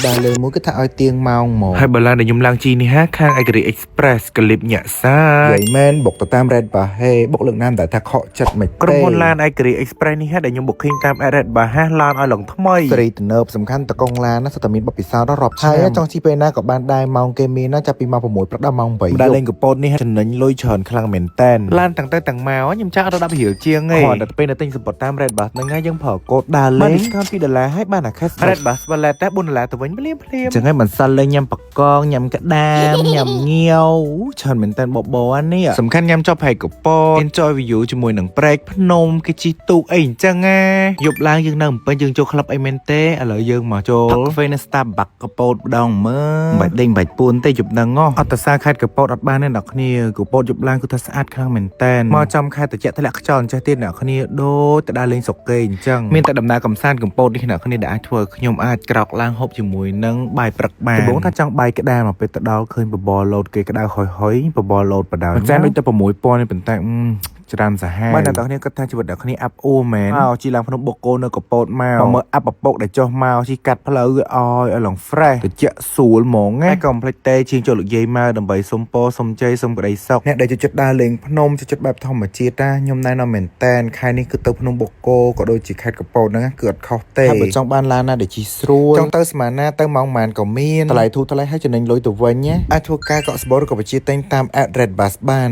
đa lên muốn cái thằng tiền màu một hai bà lan để nhung lang chi ni ha khang ai cái express cái clip nhẹ xa vậy men bọc tam red bà hay bọc lượng nam tại thằng họ chặt mày ក្រុមហ៊ុនឡានឯករាជ្យ Express នេះដែលខ្ញុំ booking តាម address បាទហាឡានឲ្យឡើងថ្មី ស្រីទំនើបសំខាន់តកងឡានណាសតមានបបិសោដល់រាប់ឆ្នាំហើយចង់ជិះពេលណាក៏បានដែរម៉ោងគេមានណាចាប់ពីម៉ោង6ព្រឹកដល់ម៉ោង8ដល់លេងកពតនេះចំណេញលុយច្រើនខ្លាំងមែនតែនឡានទាំងទៅទាំងមកខ្ញុំចាក់រដាប់រៀលជាងឯងគាត់ដល់ពេលនៅទិញសម្បត្តិតាម red bus ហ្នឹងហើយយើងប្រើកូដដើរលេងបាន$2ហើយបាន access red bus វ៉ាឡេតតែ$4ទៅវិញភ្លាមចឹងហើយមិនសិនលេងញ៉ាំបកងញ៉ាំក្តាមញ៉ាំងាវច្រើនមែនតែនបបោនេះសំខាន់ញ៉ាំចប់ហើយកពត enjoy view ជាមួយនឹងព្រែកភ្នំគេជីទូកអីអញ្ចឹងណាយប់ឡើងយើងនៅភ្នំយើងចូលក្លឹបអីមែនទេឥឡូវយើងមកចូលកាហ្វេនៅ Starbucks កពតម្ដងមើលបាច់ដេញបាច់ពួនទេយប់ហ្នឹងអត់តសាខេត្តកពតអត់បានទេអ្នកគ្នាកពតយប់ឡើងគឺថាស្អាតខ្លាំងមែនតែនមកចំខេត្តត្រជាក់ធ្លាក់ខ្យល់ចេះទៀតអ្នកគ្នាដូចទៅដើរលេងសុកគេអញ្ចឹងមានតែដំណើរកំសាន្តកពតនេះអ្នកគ្នាដែលអាចធ្វើខ្ញុំអាចក្រោកឡើងហូបជាមួយនឹងបាយព្រឹកបានដំបូងថាចង់បាយក្តាមមកពេលទៅដល់ឃើញបបរលោតគេក្តៅហុយបបរលោតបដៅចានដូចតែ6000នេះប៉ុន្តែច្រើនសាហាវបាទអ្នកទាំងគ្នាគាត់ថាជីវិតអ្នកគ្នាអាប់អួរមែនមកជីឡើងភ្នំបូកគោនៅកពតមកមើលអាប់ពពកដែលចុះមកជីកាត់ផ្លូវឲ្យឡង fresh ត្រជាក់ស្រួលហ្មងណាកុំភ្លេចទេជាងចូលលោកយាយមកដើម្បីសុំពរសុំជ័យសុំក្តីសុខអ្នកដែលចូលចិត្តដើរលេងភ្នំចូលចិត្តបែបធម្មជាតិណាខ្ញុំណែនាំមែនតែនខែនេះគឺទៅភ្នំបូកគោក៏ដូចជាខេត្តកពតហ្នឹងគឺអត់ខុសទេហើយបើចង់បានឡានណាដែលជិះស្រួលចង់ទៅស្មានណាទៅម៉ោងម៉ានក៏មានថ្លៃធូរថ្លៃហើយចំណេញលុយទៅវិញណាអាចធ្វើការកក់ស្បូរឬក៏បញ្ជាទិញតាម address bus បាន